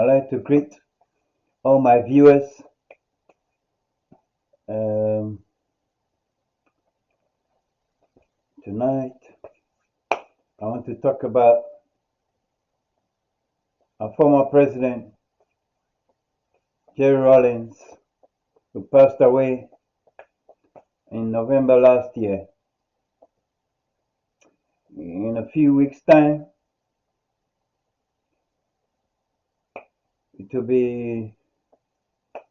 I'd like to greet all my viewers. Um, Tonight, I want to talk about our former president, Jerry Rawlings, who passed away in November last year. In a few weeks' time, it will be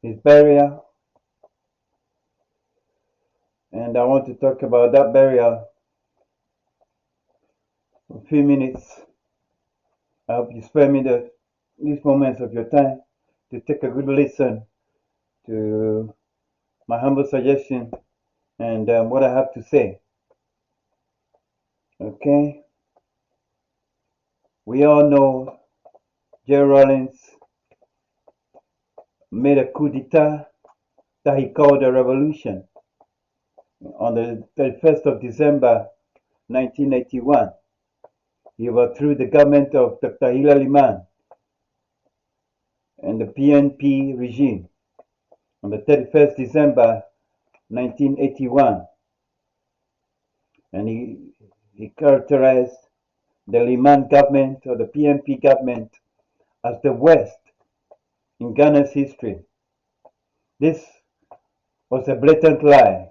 his burial, and I want to talk about that burial for a few minutes. I hope you spare me these moments of your time to take a good listen to my humble suggestion and what I have to say. Okay? We all know Jerry Rawlings made a coup d'etat that he called a revolution on the 31st of December 1981. He overthrew the government of Dr. Hilary Liman and the PNP regime on the 31st December 1981. And he characterized the Liman government or the PNP government as the worst in Ghana's history. This was a blatant lie.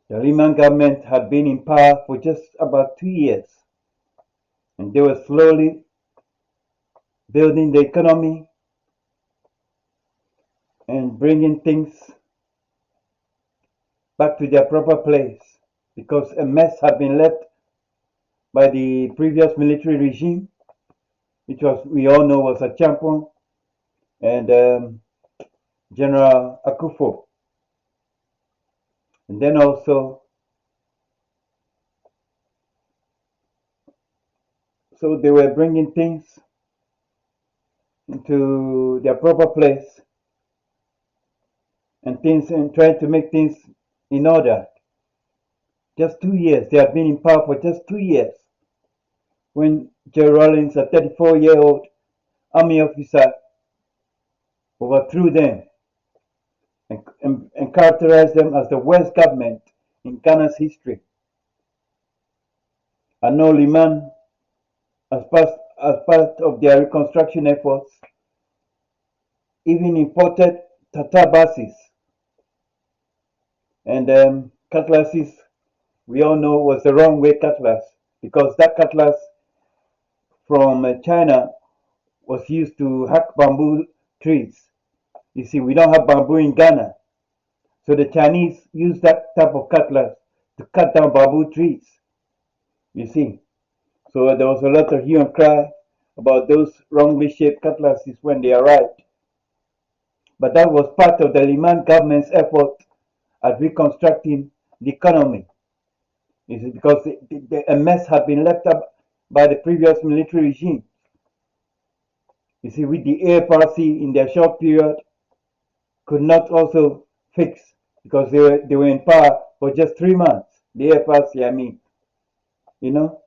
The Liman government had been in power for just about 2 years, and they were slowly building the economy and bringing things back to their proper place, because a mess had been left by the previous military regime, which we all know was a champion, and General Akufo. And then also, so they were bringing things into their proper place and trying to make things in order. Just 2 years. They had been in power for just 2 years when Jerry Rawlings, a 34-year-old army officer, overthrew them and characterized them as the worst government in Ghana's history. I know Liman, as part of their reconstruction efforts, even imported Tata buses and cutlasses. We all know was the wrong way cutlass, because that cutlass from China was used to hack bamboo trees. You see, we don't have bamboo in Ghana, so the Chinese use that type of cutlass to cut down bamboo trees. You see, so there was a lot of hue and cry about those wrongly shaped cutlasses when they arrived. But that was part of the Liman government's effort at reconstructing the economy. You see, because a mess had been left up by the previous military regime. You see, with the AFRC in their short period could not also fix, because they were in power for just 3 months. The AFRC, I mean, you know.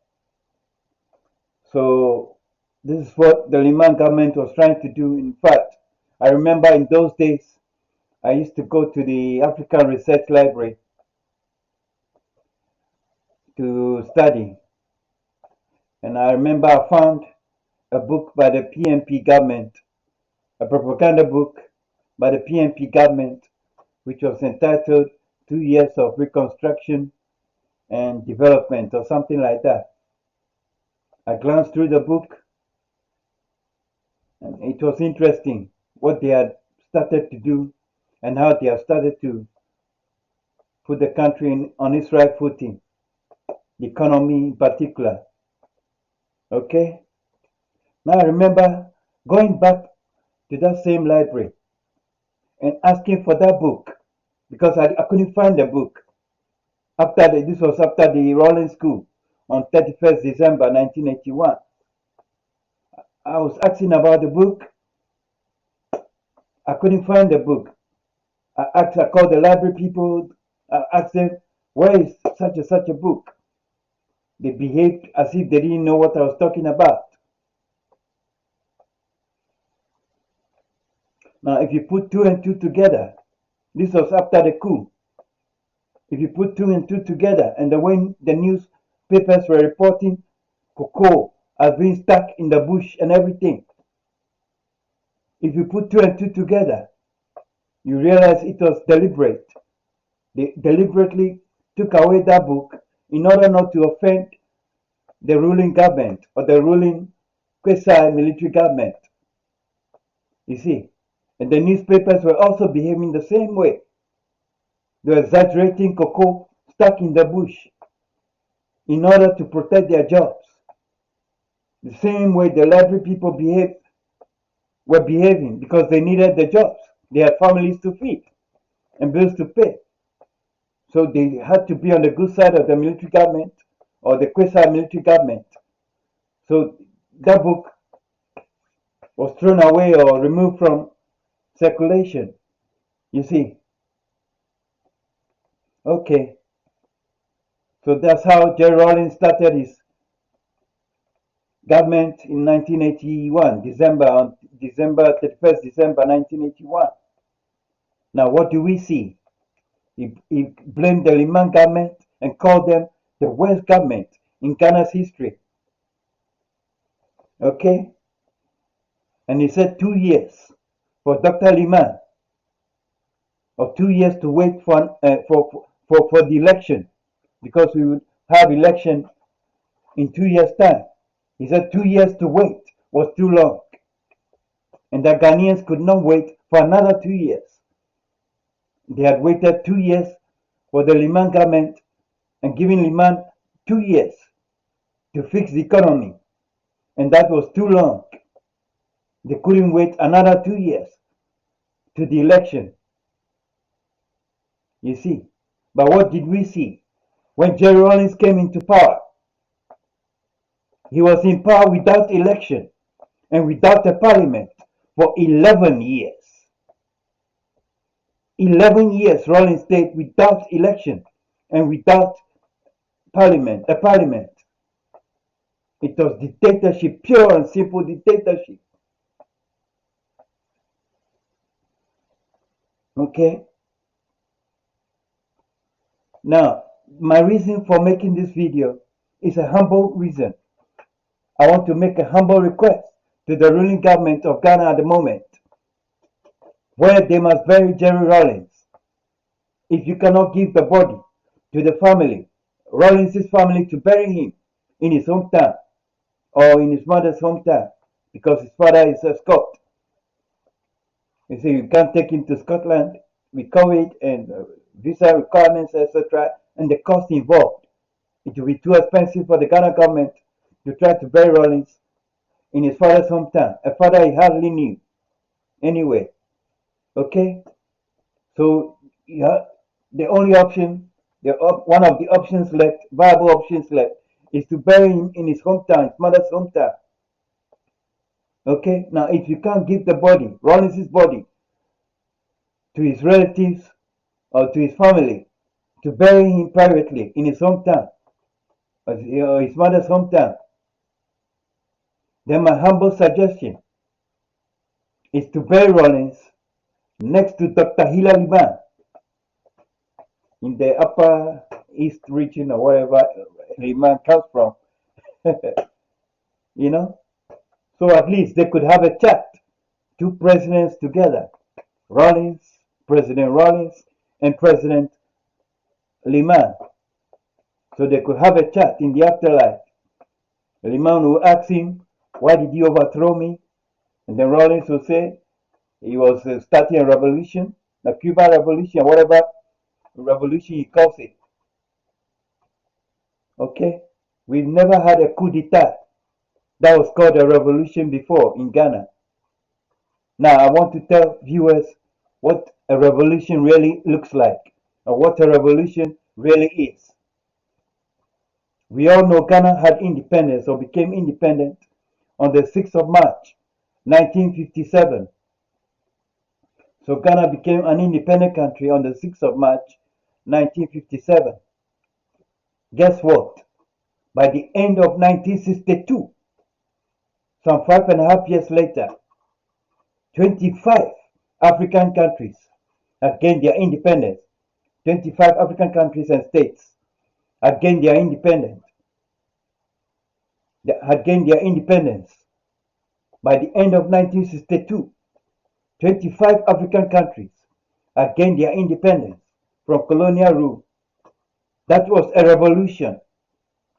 So this is what the Liman government was trying to do. In fact, I remember in those days, I used to go to the African Research Library to study. And I remember I found a book by the PNP government, a propaganda book by the PNP government, which was entitled 2 Years of Reconstruction and Development, or something like that. I glanced through the book, and it was interesting what they had started to do and how they have started to put the country on its right footing, the economy in particular. Okay? Now I remember going back to that same library and asking for that book, because I couldn't find the book. This was after the Rawlings coup on 31st December 1981. I was asking about the book. I couldn't find the book. I called the library people. I asked them, where is such a book? They behaved as if they didn't know what I was talking about. Now, if you put two and two together, this was after the coup. If you put two and two together, and the way the newspapers were reporting cocoa as being stuck in the bush and everything, if you put two and two together, you realize it was deliberate. They deliberately took away that book in order not to offend the ruling government or the ruling quasi-military government. You see, and the newspapers were also behaving the same way. They were exaggerating cocoa stuck in the bush in order to protect their jobs. The same way the library people were behaving because they needed the jobs. They had families to feed and bills to pay. So they had to be on the good side of the military government or the quasi-military government. So that book was thrown away or removed from circulation. You see. Okay. So that's how Jerry Rawlings started his government in 1981, December 31st, December 1981. Now, what do we see? He blamed the Liman government and called them the worst government in Ghana's history. Okay? And he said 2 years for Dr. Liman, or 2 years to wait for the election, because we would have election in 2 years' time. He said 2 years to wait was too long, and the Ghanaians could not wait for another 2 years. They had waited 2 years for the Liman government and given Liman 2 years to fix the economy, and that was too long. They couldn't wait another 2 years to the election. You see. But what did we see? When Jerry Rawlings came into power, he was in power without election and without a parliament for 11 years. 11 years Rawlings stayed without election and without a parliament. It was dictatorship, pure and simple dictatorship. Okay? Now, my reason for making this video is a humble reason. I want to make a humble request to the ruling government of Ghana at the moment, where they must bury Jerry Rawlings. If you cannot give the body to the family, Rawlings' family, to bury him in his hometown or in his mother's hometown, because his father is a Scot. You see, you can't take him to Scotland with COVID and visa requirements, etc., and the cost involved. It will be too expensive for the Ghana government to try to bury Rawlings in his father's hometown, a father he hardly knew anyway. Okay? So the only option, one of the options left, viable options left, is to bury him in his hometown, his mother's hometown. Okay? Now, if you can't give the body, Rawlings' body, to his relatives or to his family, to bury him privately in his hometown, or his mother's hometown, then my humble suggestion is to bury Rawlings next to Dr. Hilary Liman in the upper east region or wherever Liman comes from. You know? So at least they could have a chat. Two presidents together. President Rawlings and President Liman. So they could have a chat in the afterlife. Liman will ask him, why did you overthrow me? And then Rawlings will say he was starting a revolution, a Cuban revolution, whatever revolution he calls it. Okay? We've never had a coup d'etat that was called a revolution before in Ghana. Now I want to tell viewers what a revolution really looks like, or what a revolution really is. We all know Ghana had independence or became independent on the 6th of March, 1957. So Ghana became an independent country on the 6th of March, 1957. Guess what? By the end of 1962, some 5.5 years later, 25 African countries had gained their independence. 25 African countries and states had gained their independence. By the end of 1962. 25 African countries had gained their independence from colonial rule. That was a revolution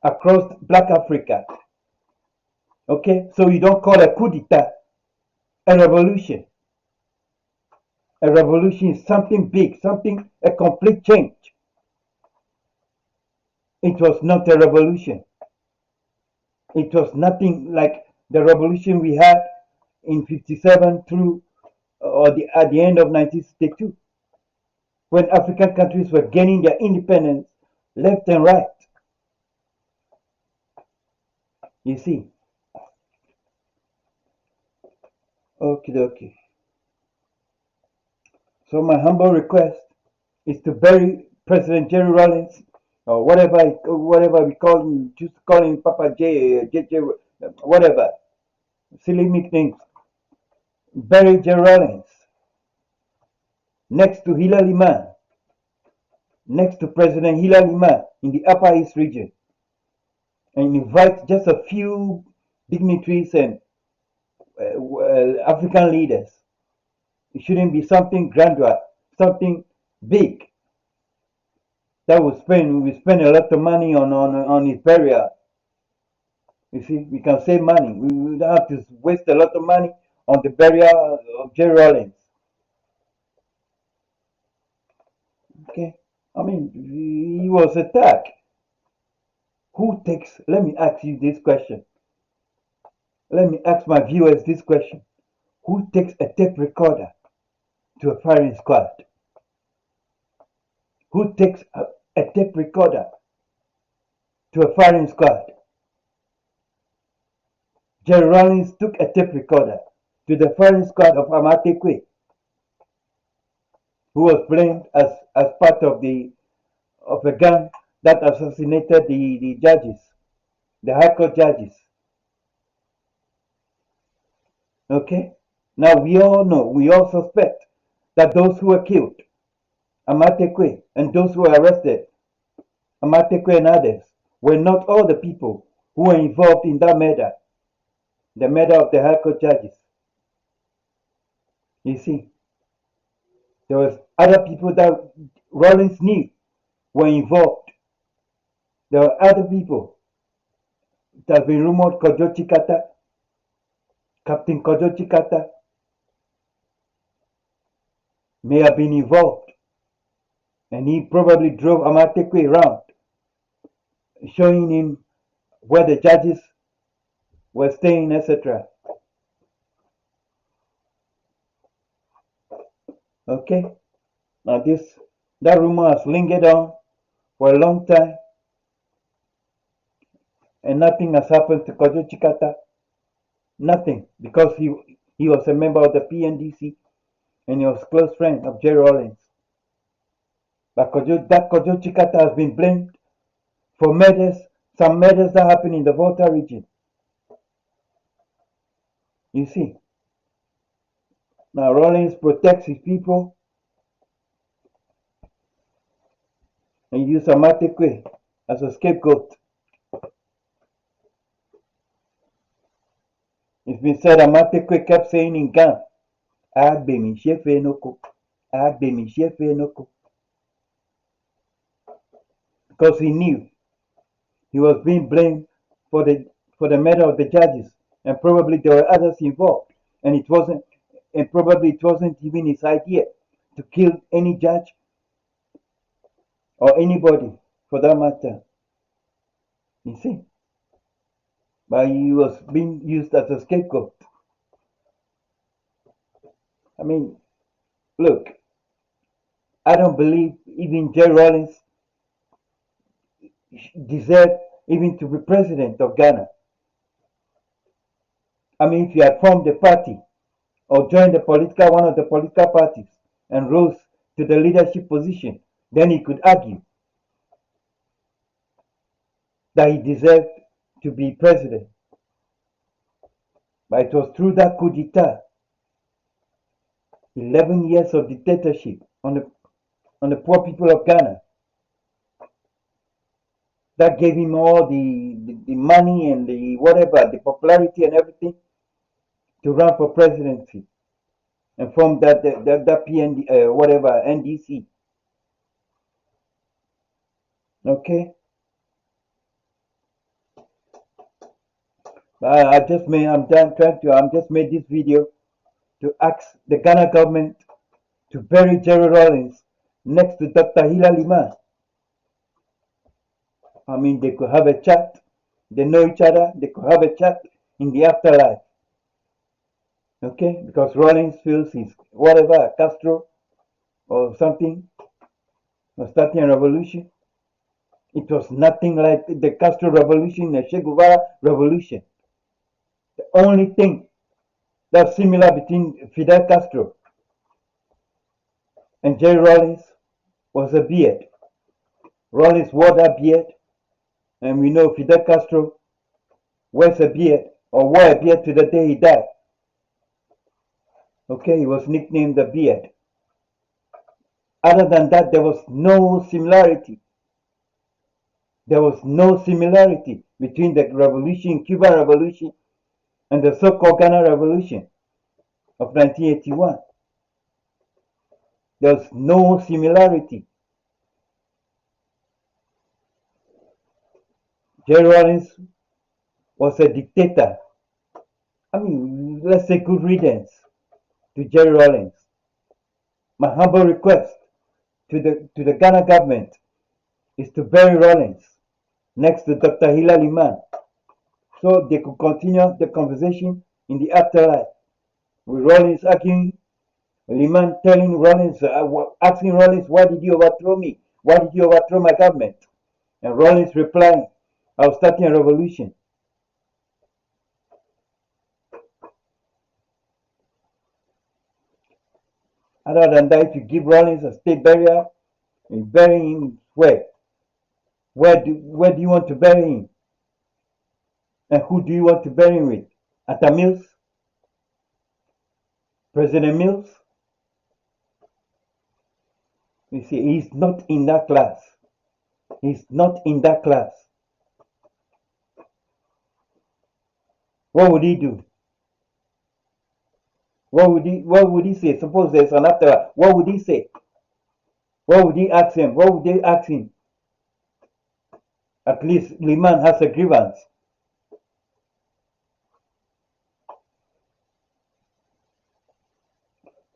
across Black Africa. Okay, so you don't call a coup d'etat a revolution. A revolution is something big, a complete change. It was not a revolution. It was nothing like the revolution we had in 57 through at the end of 1962, when African countries were gaining their independence left and right. You see. Okay. So my humble request is to bury President Jerry Rawlings, or whatever we call him, just call him Papa J, JJ, whatever, silly nicknames. Bury Jerry Rawlings next to Hilary Mann, next to President Hilary Mann in the Upper East region, and invite just a few dignitaries and African leaders. It shouldn't be something grander, something big that we spend a lot of money on his burial. You see, we can save money. We don't have to waste a lot of money on the burial of Jerry Rawlings. Okay, I mean, he was attacked. Let me ask you this question. Let me ask my viewers this question. Who takes a tape recorder to a firing squad? Who takes a tape recorder to a firing squad? Jerry Rawlings took a tape recorder to the firing squad of Amatekwe, who was blamed as part of a gang that assassinated the judges, the High Court judges. Okay? Now we all suspect that those who were killed, Amatekwe, and those who were arrested, Amatekwe and others, were not all the people who were involved in that murder, the murder of the High Court judges. You see, there was other people that Rawlings knew were involved. There were other people. It has been rumored Captain Kojo Chikata may have been involved, and he probably drove Amatekwe around, showing him where the judges were staying, etc. Okay? Now that rumor has lingered on for a long time, and nothing has happened to Kojo Chikata. Nothing, because he was a member of the PNDC and he was a close friend of Jerry Rawlings. But Kojo Chikata has been blamed for some murders that happened in the Volta region. You see. Now Rawlings protects his people and uses Amatekwe as a scapegoat. It's been said Amatekwe kept saying in Ghana, Agbemi Shefe Noko, Agbemi Shefe Noko. Because he knew he was being blamed for the murder of the judges, and probably there were others involved, and probably it wasn't even his idea to kill any judge or anybody for that matter. You see? But he was being used as a scapegoat. I mean, look, I don't believe even Jerry Rawlings deserved even to be president of Ghana. I mean, if he had formed a party or joined one of the political parties and rose to the leadership position, then he could argue that he deserved to be president. But it was through that coup d'etat 11 years of dictatorship on the poor people of Ghana. That gave him all the money and the whatever, the popularity and everything to run for presidency and form that PND, whatever, NDC. Okay? I'm just made this video to ask the Ghana government to bury Jerry Rawlings next to Dr. Hilary Liman. I mean, they could have a chat. They know each other. They could have a chat in the afterlife. Okay? Because Rawlings feels he's whatever, Castro or something, or starting a revolution. It was nothing like the Castro revolution, the Che Guevara revolution. The only thing that's similar between Fidel Castro and Jerry Rawlings was a beard. Rawlings wore that beard, and we know Fidel Castro wears a beard or wore a beard to the day he died. Okay, he was nicknamed the beard. Other than that, there was no similarity. There was no similarity between the revolution, Cuban Revolution, and the so-called Ghana Revolution of 1981. There's no similarity. Jerry Rawlings was a dictator. I mean, let's say good riddance to Jerry Rawlings. My humble request to the Ghana government is to bury Rawlings next to Dr. Hilary Liman so they could continue the conversation in the afterlife. With Rawlings arguing, Liman telling Rawlings, asking Rawlings, why did you overthrow me? Why did you overthrow my government? And Rawlings replying, I was starting a revolution. Other than that, if you give Rawlings a state burial, you bury him where? Where do you want to bury him? And who do you want to bury him with? Atta Mills? President Mills? You see, he's not in that class. He's not in that class. What would he do? What would he say? Suppose there's an afterlife. What would he say? What would he ask him? What would they ask him? At least Liman has a grievance.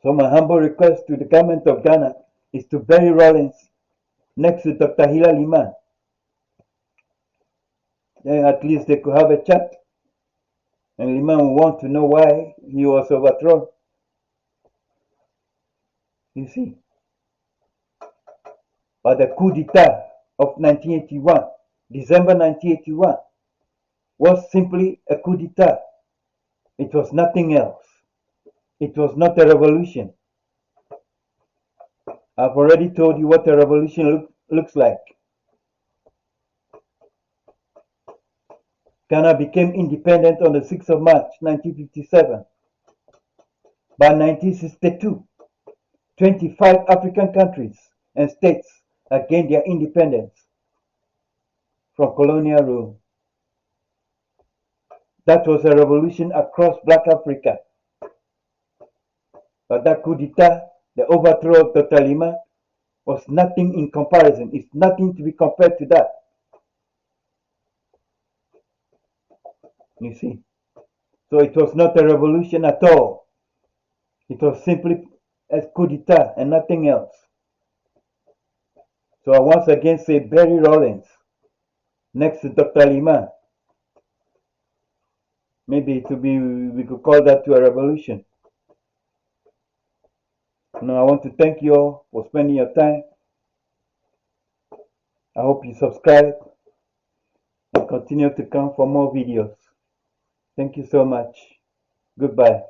So my humble request to the government of Ghana is to bury Rawlings next to Dr. Hilary Liman. Then at least they could have a chat. And Liman will want to know why he was overthrown. You see. But the coup d'etat of 1981, December 1981, was simply a coup d'etat. It was nothing else. It was not a revolution. I've already told you what a revolution looks like. Ghana became independent on the 6th of March 1957. By 1962, 25 African countries and states had gained their independence from colonial rule. That was a revolution across Black Africa. But that coup d'etat, the overthrow of Dr. Liman, was nothing in comparison. It's nothing to be compared to that. You see. So it was not a revolution at all. It was simply a coup d'etat and nothing else. So I once again say bury Rawlings next to Dr. Liman. Maybe we could call that to a revolution. Now I want to thank you all for spending your time. I hope you subscribe and continue to come for more videos. Thank you so much. Goodbye.